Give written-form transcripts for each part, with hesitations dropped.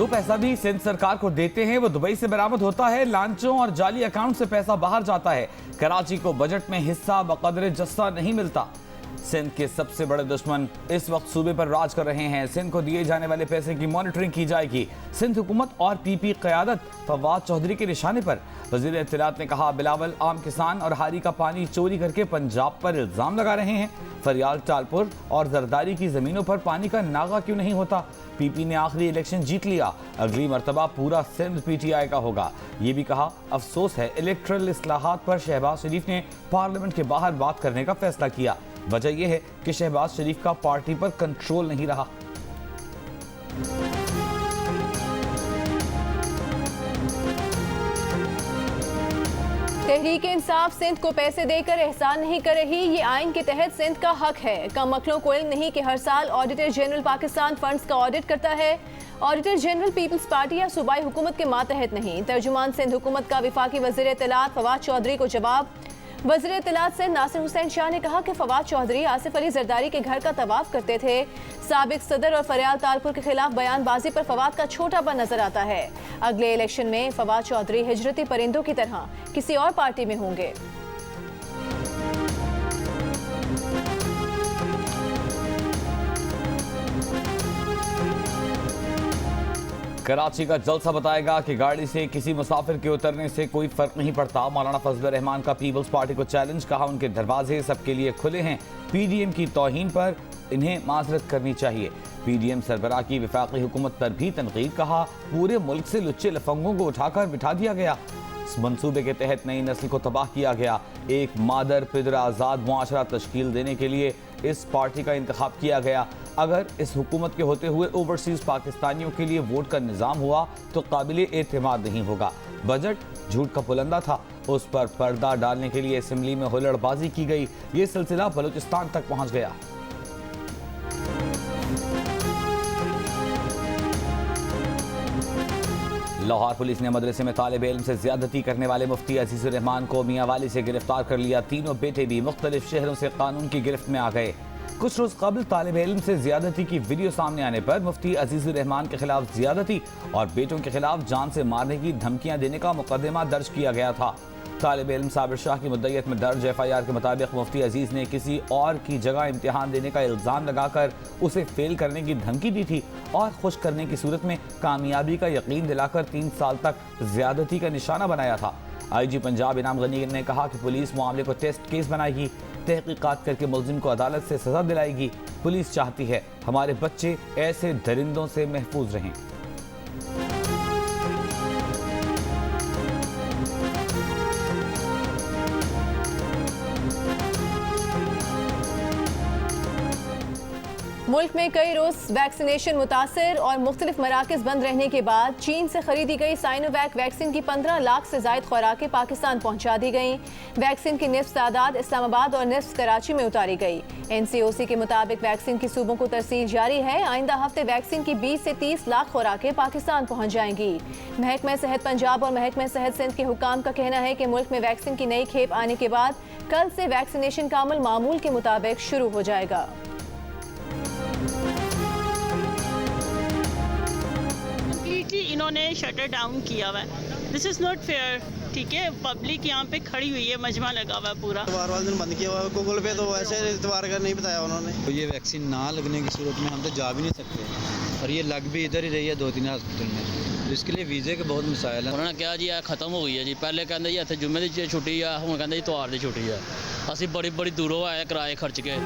जो पैसा भी सिंध सरकार को देते हैं वो दुबई से बरामद होता है। लांचों और जाली अकाउंट से पैसा बाहर जाता है। कराची को बजट में हिस्सा बकदरे जस्सा नहीं मिलता। सिंध के सबसे बड़े दुश्मन इस वक्त सूबे पर राज कर रहे हैं। सिंध को दिए जाने वाले पैसे की मॉनिटरिंग की जाएगी। सिंध हुकूमत और पीपी क़यादत फवाद चौधरी के निशाने पर। वज़ीर इत्तलात ने कहा, बिलावल आम किसान और हारी का पानी चोरी करके पंजाब पर इल्ज़ाम लगा रहे हैं। फरियाल, टालपुर और जरदारी की ज़मीनों पर पानी का नागा क्यों नहीं होता? पीपी ने आखिरी इलेक्शन जीत लिया, अगली मरतबा पूरा सिंध पीटीआई का होगा। ये भी कहा, अफसोस है इलेक्ट्रल इस्लाहात पर शहबाज शरीफ ने पार्लियामेंट के बाहर बात करने का फैसला किया। वजह यह है कि शहबाज शरीफ का पार्टी पर कंट्रोल नहीं रहा। तहरीक इंसाफ सिंध को पैसे देकर एहसान नहीं कर रही। ये आइन के तहत सिंध का हक है। कम अक्लों को इल्म नहीं कि हर साल ऑडिटर जनरल पाकिस्तान फंड्स का ऑडिट करता है। ऑडिटर जनरल पीपल्स पार्टी या सूबाई हुकूमत के मातहत नहीं। तर्जुमान सिंध हुकूमत का वफाकी वज़ीर इत्तलात फवाद चौधरी को जवाब। वज़ीर इत्तलात सिंध नासिर हुसैन शाह ने कहा कि फवाद चौधरी आसिफ अली जरदारी के घर का तवाफ करते थे। साबिक सदर और फरियाल तालपुर के खिलाफ बयानबाजी पर फवाद का छोटापन नजर आता है। अगले इलेक्शन में फवाद चौधरी हिजरती परिंदों की तरह किसी और पार्टी में होंगे। कराची का जलसा बताएगा कि गाड़ी से किसी मुसाफिर के उतरने से कोई फर्क नहीं पड़ता। मौलाना फजल रहमान का पीपल्स पार्टी को चैलेंज, कहा उनके दरवाजे सबके लिए खुले हैं। पीडीएम की तौहीन पर इन्हें माजरत करनी चाहिए। पीडीएम सरबराह की वफाकी हुकूमत पर भी तनकीद, कहा पूरे मुल्क से लुच्चे लफंगों को उठाकर बिठा दिया गया। इस मंसूबे के तहत नई नस्ल को तबाह किया गया। एक मादर पिदर आज़ाद मुआशरा तश्कील देने के लिए इस पार्टी का इंतखाब किया गया। अगर इस हुकूमत के होते हुए ओवरसीज पाकिस्तानियों के लिए वोट का निज़ाम हुआ तो काबिले एतमाद नहीं होगा। बजट झूठ का पुलंदा था, उस पर पर्दा डालने के लिए असेंबली में हुल्लड़बाजी की गई। ये सिलसिला बलूचिस्तान तक पहुंच गया। लाहौर पुलिस ने मदरसे में तालिब इल्म से ज्यादती करने वाले मुफ्ती अजीजुर रहमान को मियांवाली से गिरफ्तार कर लिया। तीनों बेटे भी मुख्तलिफ शहरों से कानून की गिरफ्त में आ गए। कुछ रोज कबल तालिब इल्म से ज्यादती की वीडियो सामने आने पर मुफ्ती अजीजुर रहमान के खिलाफ ज्यादती और बेटों के खिलाफ जान से मारने की धमकियां देने का मुकदमा दर्ज किया गया था। तालिब इल्म साबिर शाह की मुद्दईयत में दर्ज एफआईआर के मुताबिक मुफ्ती अजीज ने किसी और की जगह इम्तिहान देने का इल्ज़ाम लगाकर उसे फेल करने की धमकी दी थी और खुश करने की सूरत में कामयाबी का यकीन दिलाकर 3 साल तक ज्यादती का निशाना बनाया था। आईजी पंजाब इनाम गनी ने कहा कि पुलिस मामले को टेस्ट केस बनाएगी, तहकीकात करके मुलजिम को अदालत से सजा दिलाएगी। पुलिस चाहती है हमारे बच्चे ऐसे दरिंदों से महफूज रहें। मुल्क में कई रोज वैक्सीनेशन मुतासर और मुख्तलिफ मराकज बंद रहने के बाद चीन से खरीदी गई साइनोवैक वैक्सीन की 15 लाख से जायद खुराकें पाकिस्तान पहुंचा दी गई। वैक्सीन की निस्फ तादाद इस्लामाबाद और निस्फ कराची में उतारी गई। एनसीओसी के मुताबिक वैक्सीन की सूबों को तरसील जारी है। आइंदा हफ्ते वैक्सीन की 20 से 30 लाख खुराकें पाकिस्तान पहुंच जाएंगी। महकमा सेहत पंजाब और महकमा सेहत सिंध के हुकाम का कहना है कि मुल्क में वैक्सीन की नई खेप आने के बाद कल से वैक्सीनेशन का अमल मामूल के मुताबिक शुरू हो जाएगा। इन्होंने शटर डाउन किया हुआ है। This is not fair. ठीक है, पब्लिक यहाँ पे खड़ी हुई है, मजमा लगा हुआ है पूरा। इतवार वाले दिन बंद किया हुआ है। गूगल पे तो वैसे इतवार का नहीं बताया उन्होंने। तो ये वैक्सीन ना लगने की सूरत में हम तो जा भी नहीं सकते और ये लग भी इधर ही रही है 2-3 हॉस्पिटल में। तो इसके लिए वीज़े के बहुत मसाइल हैं। उन्होंने कहा जी खत्म हो गई है जी। पहले कहते जी इतने जुम्मे की छुट्टी है, हुण कहते जी इतवार की छुट्टी है। असी बड़ी बड़ी दूरों आए किराए खर्च के।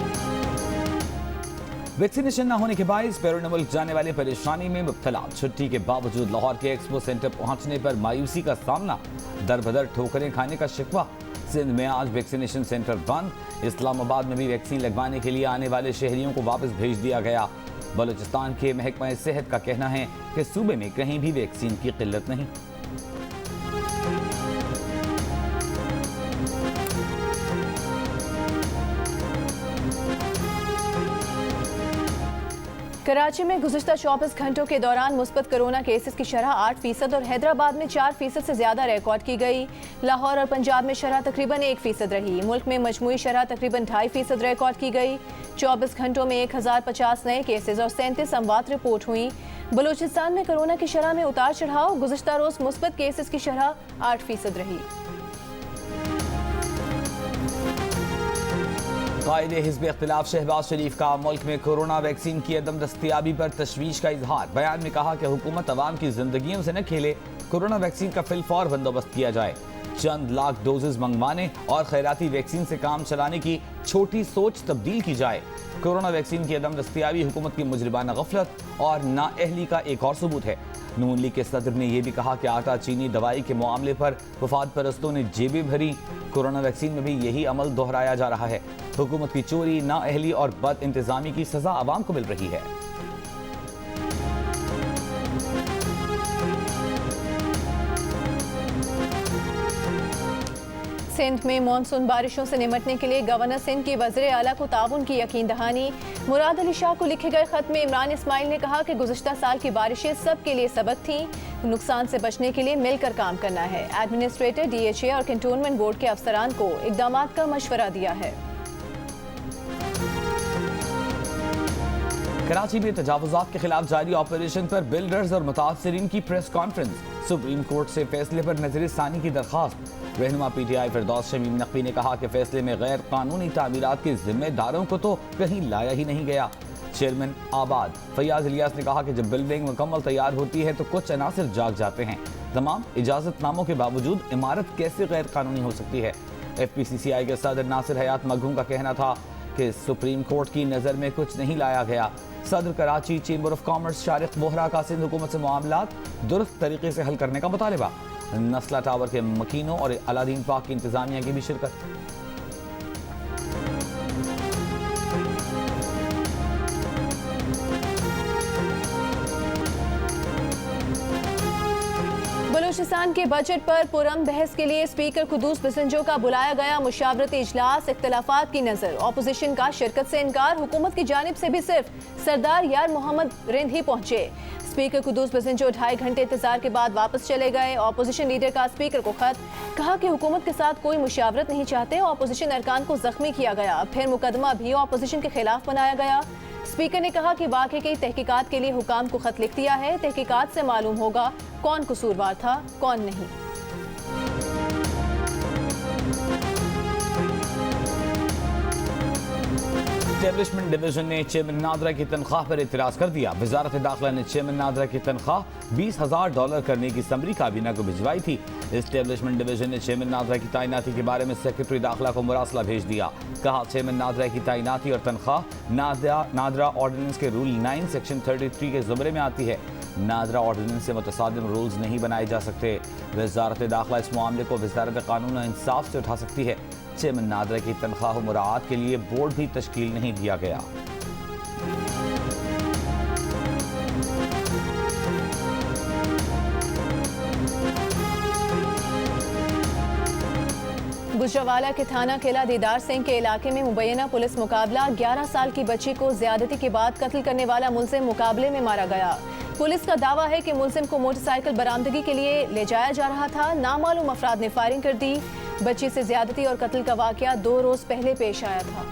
वैक्सीनेशन न होने के बायस बैरून मुल्क जाने वाले परेशानी में मुब्तला। छुट्टी के बावजूद लाहौर के एक्सपो सेंटर पहुंचने पर मायूसी का सामना, दर बदर ठोकरें खाने का शिकवा। सिंध में आज वैक्सीनेशन सेंटर बंद। इस्लामाबाद में भी वैक्सीन लगवाने के लिए आने वाले शहरियों को वापस भेज दिया गया। बलूचिस्तान के महकमा सेहत का कहना है कि सूबे में कहीं भी वैक्सीन की किल्लत नहीं। कराची में गुज़िश्ता 24 घंटों के दौरान मुस्बत कोरोना केसेस की शरह 8% और हैदराबाद में 4% से ज़्यादा रिकॉर्ड की गई। लाहौर और पंजाब में शरह तकरीबन 1% रही। मुल्क में मजमूई शरह तकरीबन 2.5% रिकॉर्ड की गई। 24 घंटों में 1050 नए केसेस और 37 अमवात रिपोर्ट हुई। बलूचिस्तान में कोरोना की शरह में उतार चढ़ाव, गुज़िश्ता रोज मुस्बत केसेस की शरह 8% रही। कायद हिज़्ब इख्तिलाफ शहबाज शरीफ का मुल्क में कोरोना वैक्सीन की अदम दस्तयाबी पर तशवीश का इजहार। बयान में कहा कि हुकूमत अवाम की जिंदगियों से न खेले, कोरोना वैक्सीन का फिलफौर बंदोबस्त किया जाए। चंद लाख डोजेज मंगवाने और खैराती वैक्सीन से काम चलाने की छोटी सोच तब्दील की जाए। कोरोना वैक्सीन की अदम दस्तयाबी हुकूमत की मुजरिमाना गफलत और नाअहली का एक और सबूत है। नून लीग के सदर ने यह भी कहा कि आटा चीनी दवाई के मामले पर वफाद परस्तों ने जेबें भरी। कोरोना वैक्सीन में भी यही अमल दोहराया जा रहा है। हुकूमत की चोरी, नाअहली और बद इंतजामी की सजा आवाम को मिल रही है। सिंध में मानसून बारिशों से निमटने के लिए गवर्नर सिंध की वज़ीर आला को ताउन की यकीन दहानी। मुराद अली शाह को लिखे गए खत में इमरान इस्माइल ने कहा कि गुज़िश्ता साल की बारिशें सबके लिए सबक थीं, नुकसान से बचने के लिए मिलकर काम करना है। एडमिनिस्ट्रेटर, DHA और कैंटोनमेंट बोर्ड के अफसरान को इक़दामात का मशवरा दिया है। कराची में तजावुज़ात के खिलाफ जारी ऑपरेशन पर बिल्डर्स और मुतासरीन की प्रेस कॉन्फ्रेंस। सुप्रीम कोर्ट से फैसले पर नजरसानी की दरख्वास्त। रहनुमा PTI फिरदौस शमीम नकवी ने कहा कि फैसले में गैर कानूनी तामीरात के जिम्मेदारों को तो कहीं लाया ही नहीं गया। चेयरमैन आबाद फैयाज इलियास ने कहा कि जब बिल्डिंग मुकम्मल तैयार होती है तो कुछ अनासिर जाग जाते हैं। तमाम इजाजतनामों के बावजूद इमारत कैसे गैर कानूनी हो सकती है। FPCCI के सदर नासिर हयात मखदूम का कहना था कि सुप्रीम कोर्ट की नज़र में कुछ नहीं लाया गया। सदर Karachi chamber of commerce Shariq Bohra का सिंध हुकूमत से मामलात दुरुस्त तरीके से हल करने का मुतालिबा। नस्ला टावर के मकीनों और अलादीन पाक की इंतजामिया की भी शिरकत। बलूचिस्तान के बजट पर पुरम बहस के लिए स्पीकर कुदूस बिसंजो का बुलाया गया मुशावरती इजलास। इख्तलाफात की नजर, ऑपोजिशन का शिरकत से इनकार। हुकूमत की जानिब से भी सिर्फ सरदार यार मोहम्मद रिंद ही पहुंचे। स्पीकर कुदूस बिसंजो 2.5 घंटे इंतजार के बाद वापस चले गए। ऑपोजिशन लीडर का स्पीकर को खत, कहा कि हुकूमत के साथ कोई मुशावरत नहीं चाहते। ऑपोजिशन अरकान को जख्मी किया गया। फिर मुकदमा भी ऑपोजिशन के खिलाफ बनाया गया। स्पीकर ने कहा कि वाक़े की तहकीकात के लिए हुकाम को खत लिख दिया है। तहकीकात से मालूम होगा कौन कसूरवार था, कौन नहीं। एस्टेब्लिशमेंट डिवीजन ने चेयरमैन नादरा की तनख्वाह पर इतराज कर दिया। वजारत दाखिला ने चेयरमैन नादरा की तनख्वाह $20,000 करने की समरी काबीना को भिजवाई थी। एस्टेब्लिशमेंट डिवीजन ने चेयरमैन नादरा की तैनाती के बारे में सेक्रेटरी दाखिला को मुरासला भेज दिया। कहा चेयरमैन नादरा की तैनाती और तनख्वाह नादरा ऑर्डिनेंस के रूल 9 सेक्शन 33 के ज़ुमरे में आती है। नादरा ऑर्डिनेंस से मुतसादिम रूल्स नहीं बनाए जा सकते। वजारत दाखिला इस मामले को वजारत कानून और इंसाफ से उठा सकती है। चेयरमैन नादरा की तनख्वाह मुराआत के लिए बोर्ड भी तश्कील नहीं दिया गया। गुजरावाला के थाना किला दीदार सिंह के इलाके में मुबैना पुलिस मुकाबला। 11 साल की बच्ची को ज्यादती के बाद कत्ल करने वाला मुलजिम मुकाबले में मारा गया। पुलिस का दावा है कि मुलजिम को मोटरसाइकिल बरामदगी के लिए ले जाया जा रहा था। नामालूम अफराद ने फायरिंग कर दी। बच्ची से ज्यादती और कत्ल का वाकया 2 रोज पहले पेश आया था।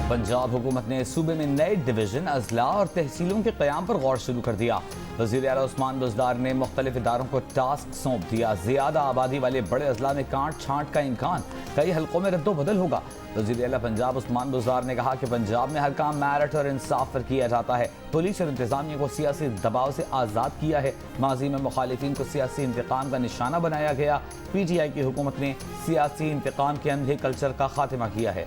पंजाब हुकूमत ने सूबे में नए डिवीजन, अजला और तहसीलों के क़याम पर गौर शुरू कर दिया। वज़ीर आला उस्मान बुज़दार ने मुख्तलिफ इदारों को टास्क सौंप दिया। ज़्यादा आबादी वाले बड़े अजला में काट छांट का इम्कान, कई हल्कों में रद्दोबदल होगा। वज़ीर आला पंजाब उस्मान बुज़दार ने कहा कि पंजाब में हर काम मेरिट और इंसाफ पर किया जाता है। पुलिस और इंतजामिया को सियासी दबाव से आज़ाद किया है। माजी में मुखालिफिन को सियासी इंतकाम का निशाना बनाया गया। PTI की हुकूमत ने सियासी इंतकाम के अंधे कल्चर का खात्मा किया है।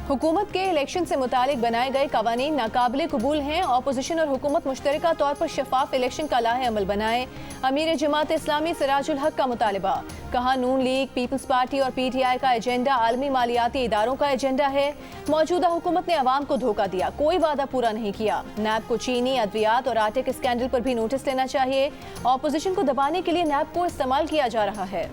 हुकूमत के इलेक्शन से मुतालिक बनाए गए कवानीन नाकाबिले कबूल हैं। ऑपोजिशन और हुकूमत मुश्तरका तौर पर शफाफ इलेक्शन का लाहे अमल बनाए। अमीर जमात इस्लामी सिराजुल हक का मुतालिबा। कहा नून लीग, पीपल्स पार्टी और PTI का एजेंडा आलमी मालियाती इदारों का एजेंडा है। मौजूदा हुकूमत ने अवाम को धोखा दिया, कोई वादा पूरा नहीं किया। नैब को चीनी, अद्वियात और आटे के स्कैंडल पर भी नोटिस लेना चाहिए। ऑपोजिशन को दबाने के लिए नैब को इस्तेमाल किया जा रहा है।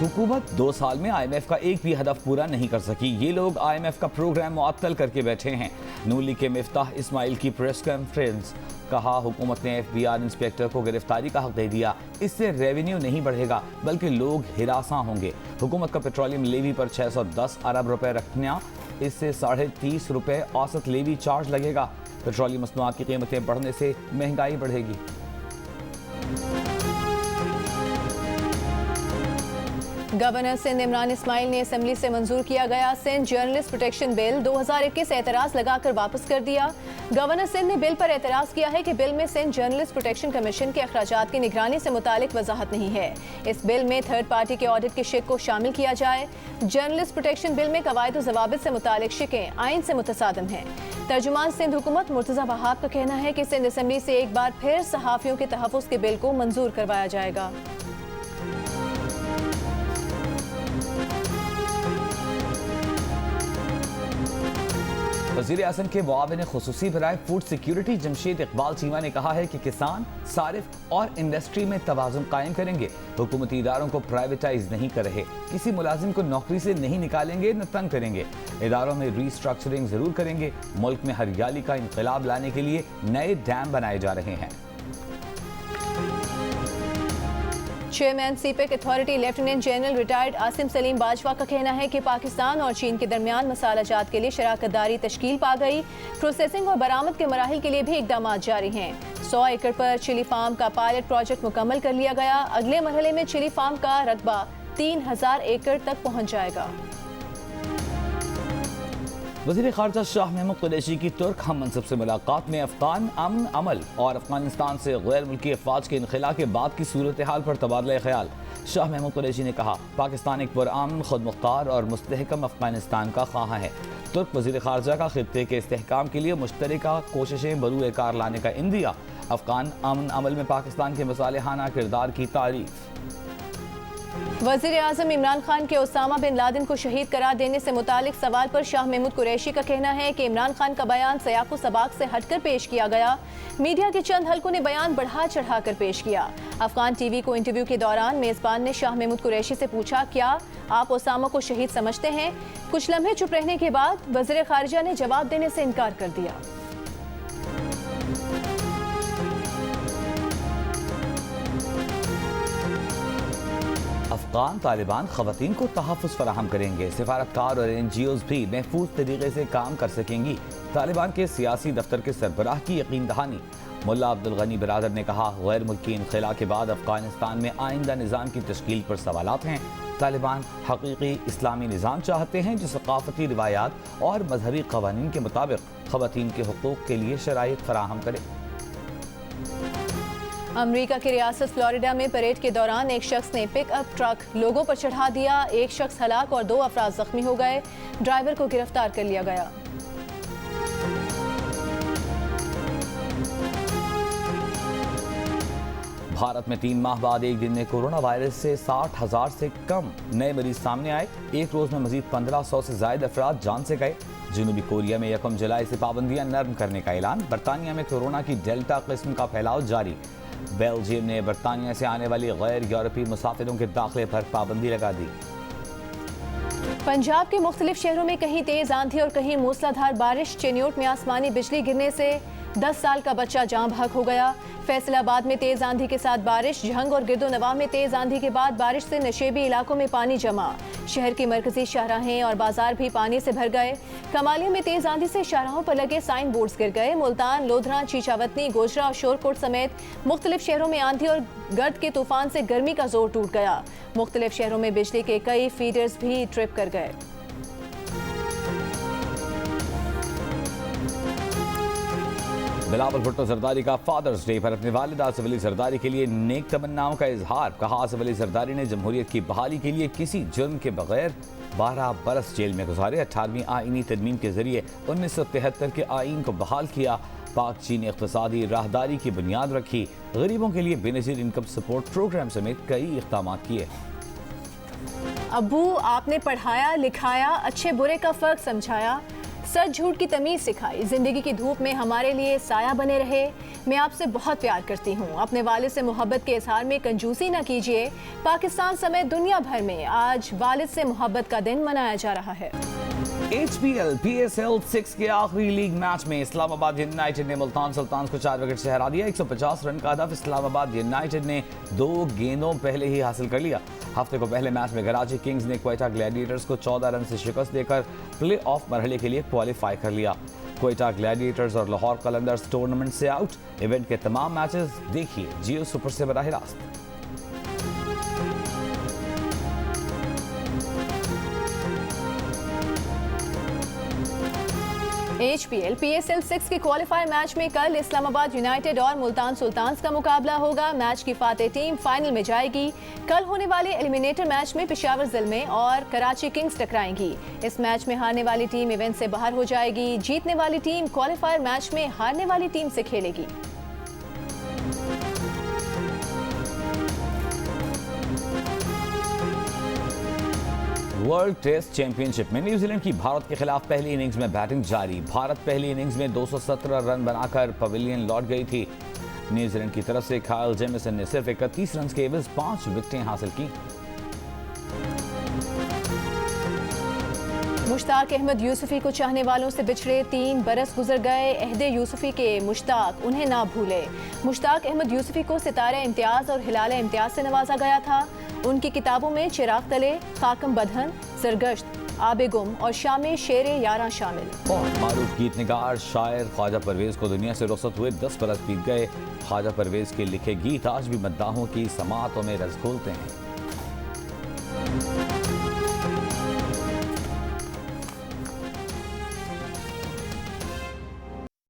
हुकूमत 2 साल में IMF का एक भी हदफ पूरा नहीं कर सकी। ये लोग IMF का प्रोग्राम मुअत्तल करके बैठे हैं। नून लीग के मिफ्ताह इस्माइल की प्रेस कॉन्फ्रेंस। कहा, हुकूमत ने FBI इंस्पेक्टर को गिरफ्तारी का हक दे दिया। इससे रेवेन्यू नहीं बढ़ेगा बल्कि लोग हिरासा होंगे। हुकूमत का पेट्रोलियम लेवी पर 610 अरब रुपए रखना, इससे 30.5 रुपए औसत लेवी चार्ज लगेगा। पेट्रोलियम मसनूआत की कीमतें बढ़ने से महंगाई बढ़ेगी। गवर्नर सिंध इमरान इस्माइल ने असेंबली से मंजूर किया गया सिंध जर्नलिस्ट प्रोटेक्शन बिल 2021 एतराज लगाकर वापस कर दिया। गवर्नर सिंध ने बिल पर एतराज किया है कि बिल में सिंध जर्नलिस्ट प्रोटेक्शन कमीशन के अखराजात की निगरानी से मुतालिक वजाहत नहीं है। इस बिल में थर्ड पार्टी के ऑडिट के शिक को शामिल किया जाए। जर्नलिस्ट प्रोटेक्शन बिल में कवायद और ज़वाबित से मुतालिक शिकें आइन से मुतसादम हैं। तर्जुमान सिंध हुकूमत मुर्तज़ा वहाब का कहना है कि सिंध असेंबली से एक बार फिर सहाफ़ियों के तहफ़्फ़ुज़ के बिल को मंजूर करवाया जाएगा। वज़ीर आज़म के मुआविन खुसूसी बराए फूड सिक्योरिटी जमशेद इकबाल चीमा ने कहा है कि किसान, सारिफ और इंडस्ट्री में तवाज़ुन कायम करेंगे। हुकूमती इदारों को प्राइवेटाइज नहीं कर रहे, किसी मुलाजिम को नौकरी से नहीं निकालेंगे न तंग करेंगे। इदारों में रीस्ट्रक्चरिंग जरूर करेंगे। मुल्क में हरियाली का इंकलाब लाने के लिए नए डैम बनाए जा रहे हैं। Chairman CPEC authority lieutenant general retired Asim Salim Bajwa का कहना है कि पाकिस्तान और चीन के दरमियान मसाला जात के लिए शराकत दारी तश्कील पा गई। प्रोसेसिंग और बरामद के मराहिल के लिए भी इकदाम जारी हैं। 100 एकड़ पर चिली फार्म का पायलट प्रोजेक्ट मुकम्मल कर लिया गया। अगले मरहले में चिली फार्म का रकबा 3000 एकड़ तक पहुँच जाएगा। वज़ीर ख़ारजा शाह महमूद कुरैशी की तुर्क हम मनसब से मुलाकात में अफ़गान अमन अमल और अफगानिस्तान से गैर मुल्की अफवाज के इनखला के बाद की सूरत हाल पर तबादला ख्याल। शाह महमूद कुरैशी ने कहा, पाकिस्तान एक पुरअमन, खुद मुख्तार और मुस्तहकम अफगानिस्तान का ख्वाह है। तुर्क वज़ीर ख़ारजा का खित्ते के इस्तेहकाम के लिए मुश्तरका कोशिशें बरूए कार लाने का इंदिया। अफ़गान अमन अमल में पाकिस्तान के मसालिहाना किरदार की तारीफ। वज़ीर आज़म इमरान खान के उसामा बिन लादेन को शहीद करार देने से मुतालिक सवाल पर शाह महमूद कुरैशी का कहना है कि इमरान खान का बयान सयाक़ो सबाक़ से हटकर पेश किया गया। मीडिया के चंद हल्कों ने बयान बढ़ा चढ़ा कर पेश किया। अफगान टीवी को इंटरव्यू के दौरान मेज़बान ने शाह महमूद कुरैशी से पूछा, क्या आप उसामा को शहीद समझते हैं? कुछ लम्हे चुप रहने के बाद वज़ीर ख़ारिजा ने जवाब देने से इनकार कर दिया। अफगान तालिबान ख़वातीन को तहफ़्फ़ुज़ फराहम करेंगे। सिफारतकार और NGOs भी महफूज तरीके से काम कर सकेंगी। तालिबान के सियासी दफ्तर के सरबराह की यकीन दहानी। मुल्ला अब्दुल गनी बिरादर ने कहा, गैर मुल्की इनखला के बाद अफगानिस्तान में आइंदा निज़ाम की तश्कील पर सवालात हैं। तालिबान हकीकी इस्लामी निज़ाम चाहते हैं जो सकाफती रिवायात और मजहबी क़वानीन के मुताबिक ख़वातीन के हुकूक़ के लिए शराइत फराहम करे। अमेरिका की रियासत फ्लोरिडा में परेड के दौरान एक शख्स ने पिकअप ट्रक लोगों पर चढ़ा दिया। एक शख्स हलाक और 2 अफराद जख्मी हो गए। ड्राइवर को गिरफ्तार कर लिया गया। भारत में 3 माह बाद एक दिन में कोरोना वायरस से 60,000 से कम नए मरीज सामने आए। एक रोज में मजीद 1500 से ज्यादा अफराद जान से गए। जनूबी कोरिया में 1 जुलाई से पाबंदियां नरम करने का ऐलान। बरतानिया में कोरोना की डेल्टा किस्म का फैलाव जारी। बेल्जियम ने बरतानिया से आने वाली गैर यूरोपीय मुसाफिरों के दाखिले पर पाबंदी लगा दी। पंजाब के मुख्तलिफ शहरों में कहीं तेज आंधी और कहीं मूसलाधार बारिश। चिन्योट में आसमानी बिजली गिरने से 10 साल का बच्चा जाँ बहक हो गया। फैसलाबाद में तेज आंधी के साथ बारिश। झंग और गिरदोनवा में तेज आंधी के बाद बारिश से नशेबी इलाकों में पानी जमा। शहर की मरकजी शाहराहें और बाजार भी पानी से भर गए। कमालिया में तेज आंधी से शाहराहों पर लगे साइन बोर्ड्स गिर गए। मुल्तान, लोधरा, चीचावतनी, गोजरा और शोरकोट समेत मुख्तलिफ शहरों में आंधी और गर्द के तूफान से गर्मी का जोर टूट गया। मुख्तलिफ शहरों में बिजली के कई फीडर्स भी ट्रिप कर गए। बिलावल भुट्टो जरदारी का फादर्स डे पर अपने वालिद आसिफ अली जरदारी के लिए नेक तमन्नाओं का इजहार। कहा, आसिफ अली जरदारी ने जमहूरियत की बहाली के लिए किसी जुर्म के बगैर 12 बरस जेल में गुजारे। 18वीं आईनी तरमीम के जरिए 1973 के आइन को बहाल किया। पाक चीन इक़्तिसादी राहदारी की बुनियाद रखी। गरीबों के लिए बेनज़ीर इनकम सपोर्ट प्रोग्राम समेत कई इक़दाम किए। अब्बू, आपने पढ़ाया लिखाया, अच्छे बुरे का फ़र्क समझाया, सच झूठ की तमीज सिखाई, जिंदगी की धूप में हमारे लिए साया बने रहे। मैं आपसे बहुत प्यार करती हूँ, अपने वालिद से मोहब्बत के इजहार में कंजूसी न कीजिए। पाकिस्तान समेत दुनिया भर में आज वालिद से मोहब्बत का दिन मनाया जा रहा है। HPL PSL 6 के आखिरी लीग मैच में इस्लामाबाद यूनाइटेड ने मुल्तान सुल्तान्स को 4 विकेट से हरा दिया। 150 रन का हदफ इस्लामाबाद यूनाइटेड ने 2 गेंदों पहले ही हासिल कर लिया। हफ्ते को पहले मैच में कराची किंग्स ने क्वेटा ग्लैडिएटर्स को 14 रन से शिकस्त देकर प्ले ऑफ मरहले के लिए क्वालिफाई कर लिया। क्वेटा ग्लैडिएटर्स और लाहौर कलंदर्स टूर्नामेंट से आउट। इवेंट के तमाम मैचेस देखिए जियो सुपर से बराह रास्त। HPL PSL 6 के क्वालिफायर मैच में कल इस्लामाबाद यूनाइटेड और मुल्तान सुल्तान्स का मुकाबला होगा। मैच की फातेह टीम फाइनल में जाएगी। कल होने वाले एलिमिनेटर मैच में पेशावर ज़ल्मे और कराची किंग्स टकराएंगी। इस मैच में हारने वाली टीम इवेंट से बाहर हो जाएगी। जीतने वाली टीम क्वालिफायर मैच में हारने वाली टीम से खेलेगी। वर्ल्ड टेस्ट चैंपियनशिप में न्यूजीलैंड की भारत के खिलाफ पहली इनिंग्स में बैटिंग जारी। भारत पहली इनिंग्स में 217 रन बनाकर पवेलियन लौट गई थी। न्यूजीलैंड की तरफ से काइल जेमिसन ने सिर्फ 31 रन के एवज 5 विकेटें हासिल की। मुश्ताक अहमद यूसुफी को चाहने वालों से बिछड़े 3 बरस गुजर गए। अहदे यूसुफी के मुश्ताक उन्हें ना भूले। मुश्ताक अहमद यूसुफी को सितारे इम्तियाज और हिलाल इम्तियाज से नवाजा गया था। उनकी किताबों में चिराग तले, खाकम बदहन, सरगश्त, आबे गुम और शामे शेरे यारा शामिल। और मारूफ गीत निगार शायर ख्वाजा परवेज को दुनिया से रुखसत हुए 10 बरस बीत गए। ख्वाजा परवेज के लिखे गीत आज भी मद्दाहों की समातों में रस घोलते हैं।